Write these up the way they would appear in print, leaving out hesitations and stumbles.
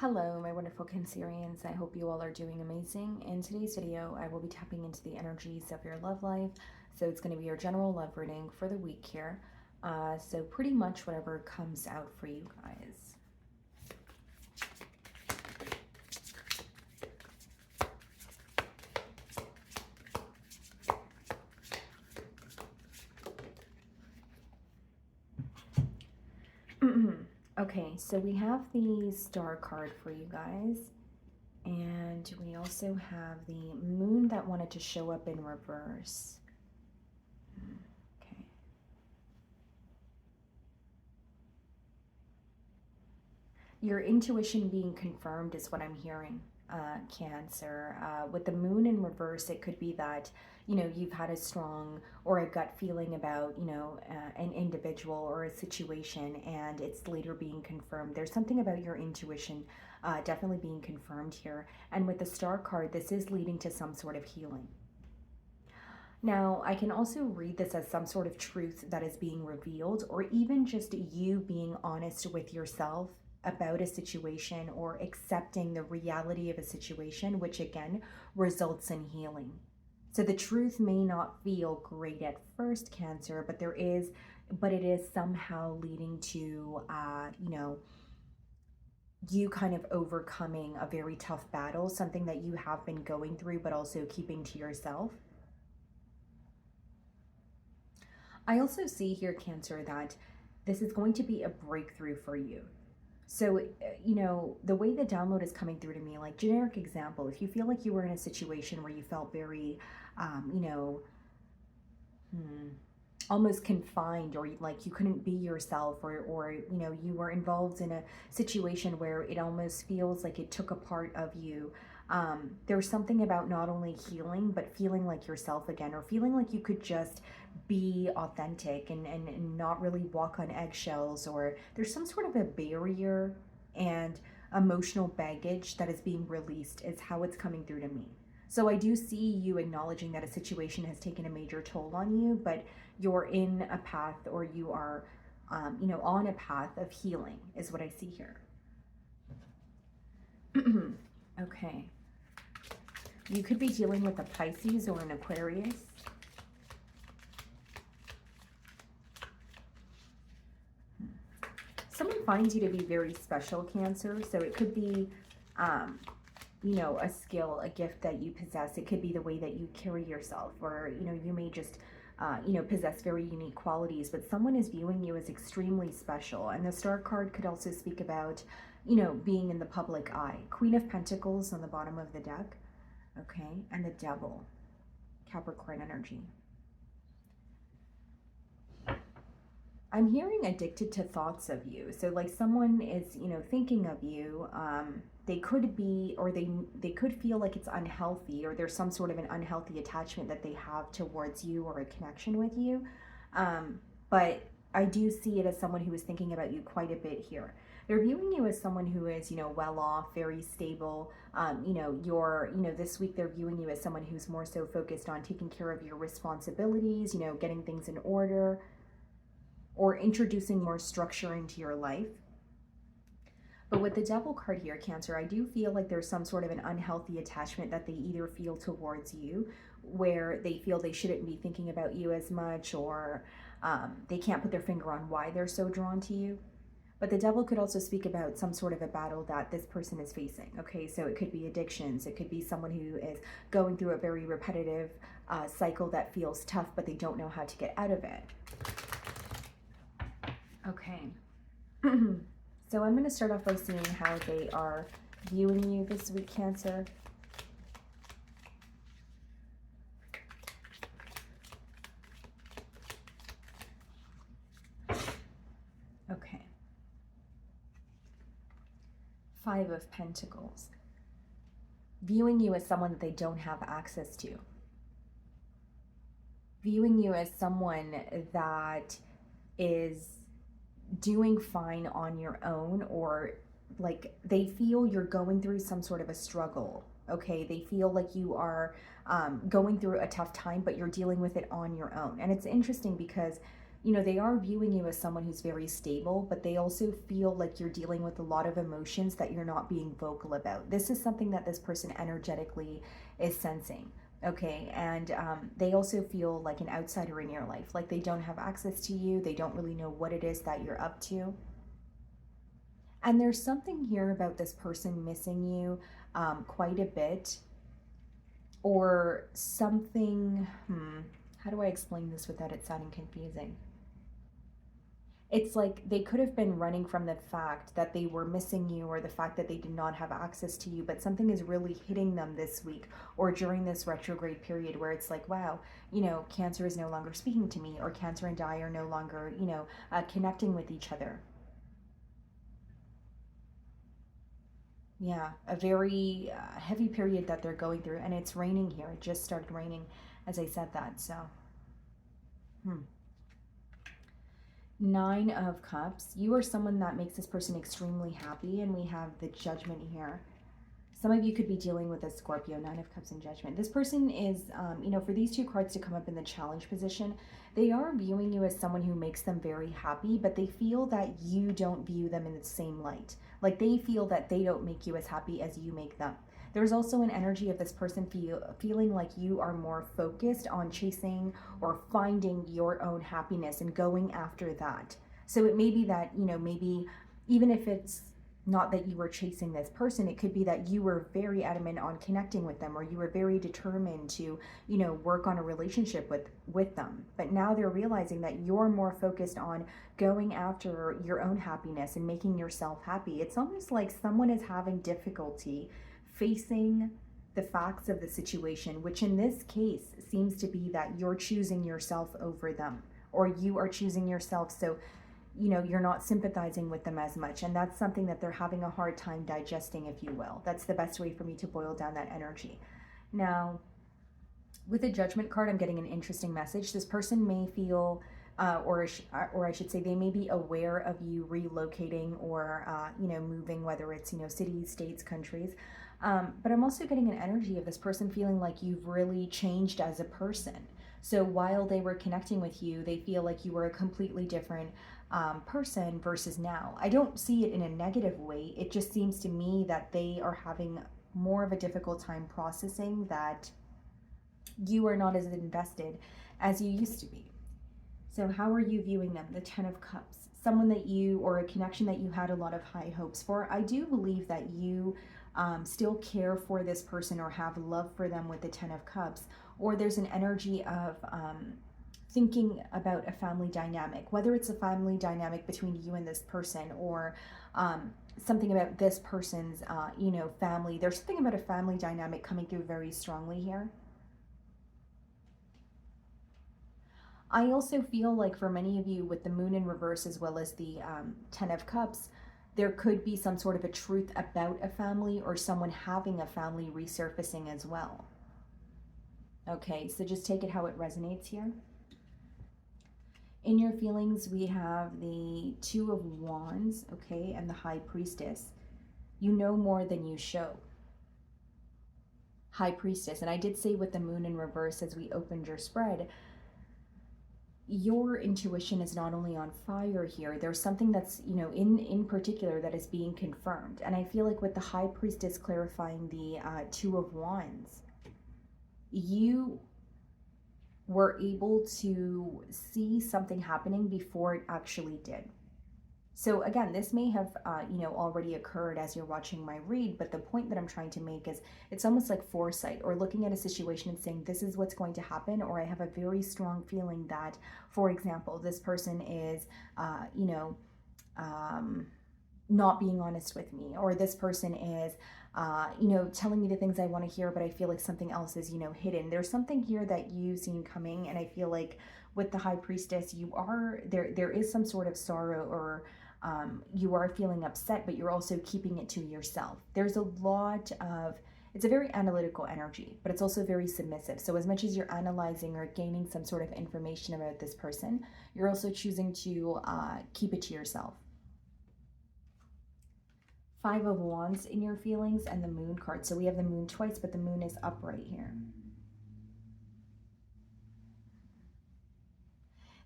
Hello, my wonderful Cancerians. I hope you all are doing amazing. In today's video, I will be tapping into the energies of your love life. So it's going to be your general love reading for the week here. So pretty much whatever comes out for you guys. Okay, so we have the Star card for you guys. And we also have the Moon that wanted to show up in reverse. Okay. Your intuition being confirmed is what I'm hearing, Cancer. With the Moon in reverse, it could be that, you've had a strong or a gut feeling about, an individual or a situation, and it's later being confirmed. There's something about your intuition definitely being confirmed here. And with the Star card, this is leading to some sort of healing. Now, I can also read this as some sort of truth that is being revealed, or even just you being honest with yourself about a situation or accepting the reality of a situation, which again results in healing. So the truth may not feel great at first, Cancer, but it is somehow leading to, you kind of overcoming a very tough battle, something that you have been going through, but also keeping to yourself. I also see here, Cancer, that this is going to be a breakthrough for you. So, the way the download is coming through to me, like generic example, if you feel like you were in a situation where you felt very, almost confined, or like you couldn't be yourself, or you were involved in a situation where it almost feels like it took a part of you. There's something about not only healing, but feeling like yourself again, or feeling like you could just be authentic and not really walk on eggshells, or there's some sort of a barrier and emotional baggage that is being released, is how it's coming through to me. So I do see you acknowledging that a situation has taken a major toll on you, but you're in a path, or you are, on a path of healing, is what I see here. Okay. You could be dealing with a Pisces or an Aquarius. Someone finds you to be very special, Cancer. So it could be, a skill, a gift that you possess. It could be the way that you carry yourself, or, you may just, possess very unique qualities, but someone is viewing you as extremely special. And the Star card could also speak about, being in the public eye. Queen of Pentacles on the bottom of the deck. Okay. And the Devil, Capricorn energy. I'm hearing addicted to thoughts of you. So like someone is, thinking of you. They could be, or they could feel like it's unhealthy, or there's some sort of an unhealthy attachment that they have towards you, or a connection with you. But I do see it as someone who is thinking about you quite a bit here. They're viewing you as someone who is, well off, very stable. This week they're viewing you as someone who's more so focused on taking care of your responsibilities, getting things in order, or introducing more structure into your life. But with the Devil card here, Cancer, I do feel like there's some sort of an unhealthy attachment that they either feel towards you, where they feel they shouldn't be thinking about you as much, or they can't put their finger on why they're so drawn to you. But the Devil could also speak about some sort of a battle that this person is facing. Okay, so it could be addictions. It could be someone who is going through a very repetitive cycle that feels tough, but they don't know how to get out of it. Okay. So I'm going to start off by seeing how they are viewing you this week, Cancer. Okay. Five of Pentacles. Viewing you as someone that they don't have access to. Viewing you as someone that is doing fine on your own, or like they feel you're going through some sort of a struggle. Okay, they feel like you are going through a tough time, but you're dealing with it on your own. And it's interesting because you know, they are viewing you as someone who's very stable, but they also feel like you're dealing with a lot of emotions that you're not being vocal about. This is something that this person energetically is sensing. Okay, and they also feel like an outsider in your life, like they don't have access to you, they don't really know what it is that you're up to. And there's something here about this person missing you quite a bit, or something. How do I explain this without it sounding confusing? It's like they could have been running from the fact that they were missing you or the fact that they did not have access to you, but something is really hitting them this week or during this retrograde period where it's like, wow, you know, Cancer is no longer speaking to me, or Cancer and I are no longer, you know, connecting with each other. Yeah, a very heavy period that they're going through, and it's raining here. It just started raining as I said that, so. Hmm. Nine of Cups. You are someone that makes this person extremely happy, and we have the Judgment here. Some of you could be dealing with a Scorpio, Nine of Cups and Judgment. This person is, you know, for these two cards to come up in the challenge position, they are viewing you as someone who makes them very happy, but they feel that you don't view them in the same light. Like they feel that they don't make you as happy as you make them. There's also an energy of this person feeling like you are more focused on chasing or finding your own happiness and going after that. So it may be that, you know, maybe even if it's not that you were chasing this person, it could be that you were very adamant on connecting with them, or you were very determined to, you know, work on a relationship with them. But now they're realizing that you're more focused on going after your own happiness and making yourself happy. It's almost like someone is having difficulty facing the facts of the situation, which in this case seems to be that you're choosing yourself over them, or you are choosing yourself. So, you know, you're not sympathizing with them as much, and that's something that they're having a hard time digesting, if you will. That's the best way for me to boil down that energy. Now, with the Judgment card, I'm getting an interesting message. This person may feel or I should say, they may be aware of you relocating or you know, moving, whether it's, you know, cities, states, countries. But I'm also getting an energy of this person feeling like you've really changed as a person. So while they were connecting with you, they feel like you were a completely different person versus now. I don't see it in a negative way. It just seems to me that they are having more of a difficult time processing that you are not as invested as you used to be. So how are you viewing them? The Ten of Cups. Someone that you, or a connection that you had a lot of high hopes for. I do believe that you still care for this person or have love for them with the Ten of Cups. Or there's an energy of thinking about a family dynamic, whether it's a family dynamic between you and this person, or something about this person's, you know, family. There's something about a family dynamic coming through very strongly here. I also feel like for many of you with the Moon in reverse as well as the Ten of Cups, there could be some sort of a truth about a family or someone having a family resurfacing as well. Okay, so just take it how it resonates here. In your feelings, we have the Two of Wands, okay, and the High Priestess. You know more than you show. High Priestess, and I did say with the Moon in reverse as we opened your spread, your intuition is not only on fire here, there's something that's, you know, in particular that is being confirmed. And I feel like with the High Priestess clarifying the Two of Wands, you were able to see something happening before it actually did. So again, this may have, you know, already occurred as you're watching my read, but the point that I'm trying to make is it's almost like foresight, or looking at a situation and saying, this is what's going to happen, or I have a very strong feeling that, for example, this person is, you know, not being honest with me, or this person is, you know, telling me the things I want to hear, but I feel like something else is, you know, hidden. There's something here that you've seen coming, and I feel like with the High Priestess, you are, there is some sort of sorrow, or you are feeling upset, but you're also keeping it to yourself. There's a lot of, it's a very analytical energy, but it's also very submissive. So as much as you're analyzing or gaining some sort of information about this person, you're also choosing to keep it to yourself. Five of Wands in your feelings, and the Moon card. So we have the Moon twice, but the Moon is upright here.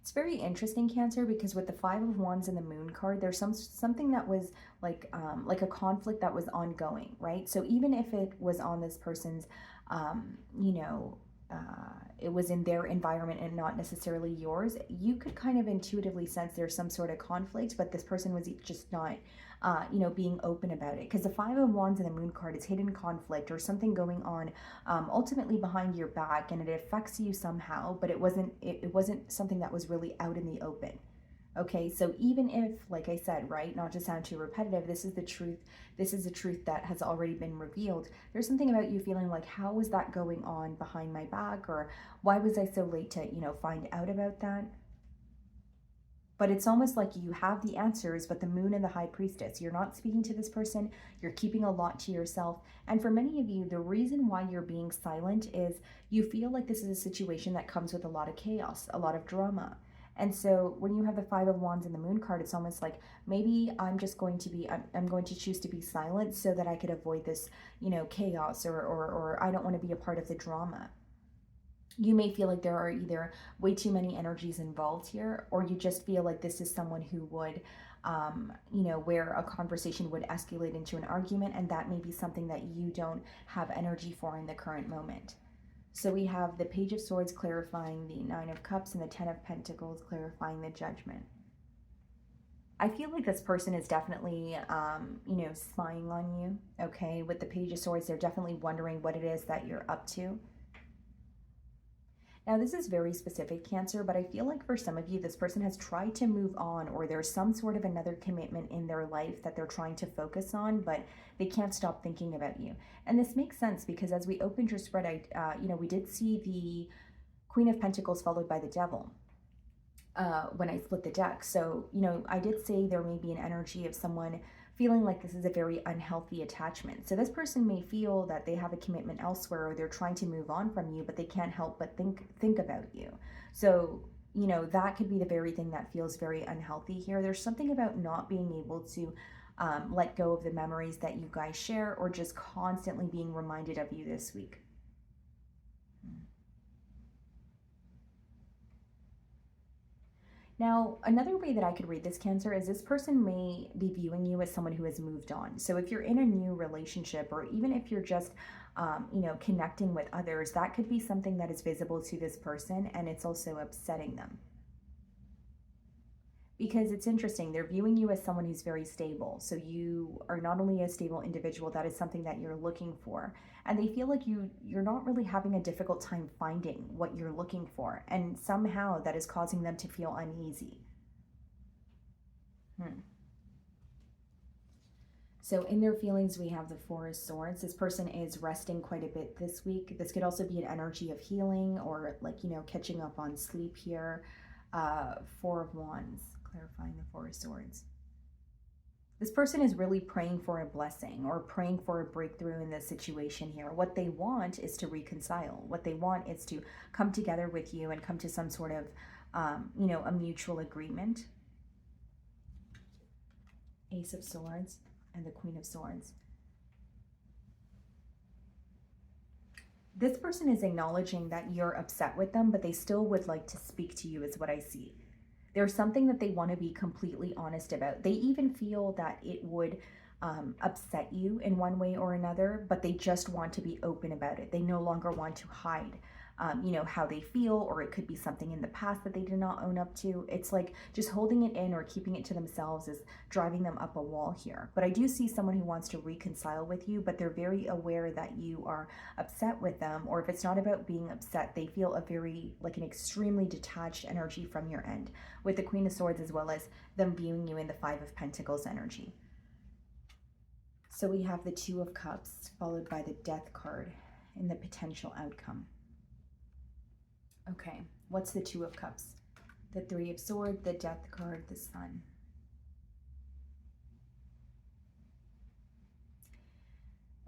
It's very interesting, Cancer, because with the Five of Wands and the Moon card, there's something that was like a conflict that was ongoing, right? So even if it was on this person's, you know, it was in their environment and not necessarily yours, you could kind of intuitively sense there's some sort of conflict, but this person was just not, you know, being open about it. Because the Five of Wands and the Moon card is hidden conflict or something going on, ultimately behind your back, and it affects you somehow, but it wasn't something that was really out in the open. Okay, so even if, like I said, right, not to sound too repetitive, this is the truth. This is the truth that has already been revealed. There's something about you feeling like, how was that going on behind my back? Or why was I so late to, you know, find out about that? But it's almost like you have the answers, but the moon and the high priestess, you're not speaking to this person, you're keeping a lot to yourself. And for many of you, the reason why you're being silent is you feel like this is a situation that comes with a lot of chaos, a lot of drama. And so when you have the Five of Wands and the Moon card, it's almost like maybe I'm going to choose to be silent so that I could avoid this, you know, chaos, or I don't want to be a part of the drama. You may feel like there are either way too many energies involved here, or you just feel like this is someone who would, you know, where a conversation would escalate into an argument, and that may be something that you don't have energy for in the current moment. So we have the Page of Swords clarifying the Nine of Cups and the Ten of Pentacles clarifying the Judgment. I feel like this person is definitely, you know, spying on you, okay? With the Page of Swords, they're definitely wondering what it is that you're up to. Now, this is very specific, Cancer, but I feel like for some of you, this person has tried to move on, or there's some sort of another commitment in their life that they're trying to focus on, but they can't stop thinking about you. And this makes sense because as we opened your spread, you know, we did see the Queen of Pentacles followed by the Devil when I split the deck. So, you know, I did say there may be an energy of someone feeling like this is a very unhealthy attachment. So this person may feel that they have a commitment elsewhere, or they're trying to move on from you, but they can't help but think about you. So, you know, that could be the very thing that feels very unhealthy here. There's something about not being able to let go of the memories that you guys share, or just constantly being reminded of you this week. Now, another way that I could read this, Cancer, is this person may be viewing you as someone who has moved on. So if you're in a new relationship, or even if you're just, you know, connecting with others, that could be something that is visible to this person, and it's also upsetting them. Because it's interesting, they're viewing you as someone who's very stable. So you are not only a stable individual, that is something that you're looking for. And they feel like you're not really having a difficult time finding what you're looking for. And somehow that is causing them to feel uneasy. So in their feelings, we have the Four of Swords. This person is resting quite a bit this week. This could also be an energy of healing, or like, you know, catching up on sleep here. Four of Wands, clarifying the Four of Swords. This person is really praying for a blessing, or praying for a breakthrough in this situation here. What they want is to reconcile. What they want is to come together with you and come to some sort of, you know, a mutual agreement. Ace of Swords and the Queen of Swords. This person is acknowledging that you're upset with them, but they still would like to speak to you, is what I see. There's something that they want to be completely honest about. They even feel that it would upset you in one way or another, but they just want to be open about it. They no longer want to hide, you know, how they feel, or it could be something in the past that they did not own up to. It's like just holding it in or keeping it to themselves is driving them up a wall here. But I do see someone who wants to reconcile with you, but they're very aware that you are upset with them, or if it's not about being upset, they feel a very, like an extremely detached energy from your end, with the Queen of Swords, as well as them viewing you in the Five of Pentacles energy. So we have the Two of Cups followed by the Death card in the potential outcome. Okay, what's the Two of Cups? The Three of Swords, the Death card, the Sun.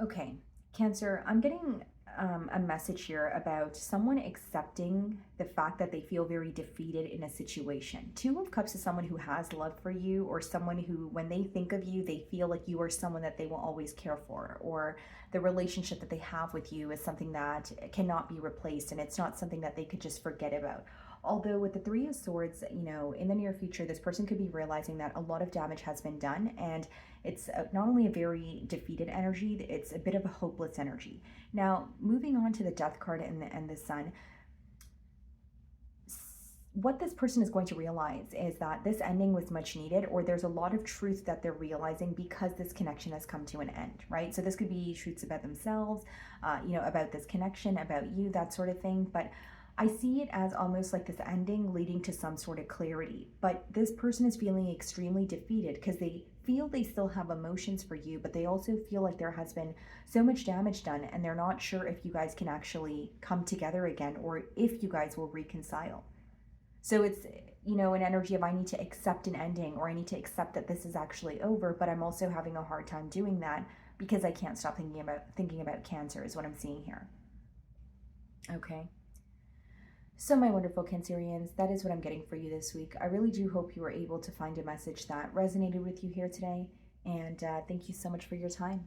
Okay, Cancer, I'm getting a message here about someone accepting the fact that they feel very defeated in a situation. Two of Cups is someone who has love for you, or someone who, when they think of you, they feel like you are someone that they will always care for, or the relationship that they have with you is something that cannot be replaced, and it's not something that they could just forget about. Although with the Three of Swords, in the near future, this person could be realizing that a lot of damage has been done, and it's not only a very defeated energy, it's a bit of a hopeless energy. Now, moving on to the Death card and the Sun, what this person is going to realize is that this ending was much needed, or there's a lot of truth that they're realizing because this connection has come to an end, right? So this could be truths about themselves, about this connection, about you, that sort of thing. But I see it as almost like this ending leading to some sort of clarity. But this person is feeling extremely defeated because they feel they still have emotions for you, but they also feel like there has been so much damage done, and they're not sure if you guys can actually come together again or if you guys will reconcile. So it's, an energy of I need to accept an ending, or I need to accept that this is actually over, but I'm also having a hard time doing that because I can't stop thinking about Cancer is what I'm seeing here. Okay. So my wonderful Cancerians, that is what I'm getting for you this week. I really do hope you were able to find a message that resonated with you here today, and thank you so much for your time.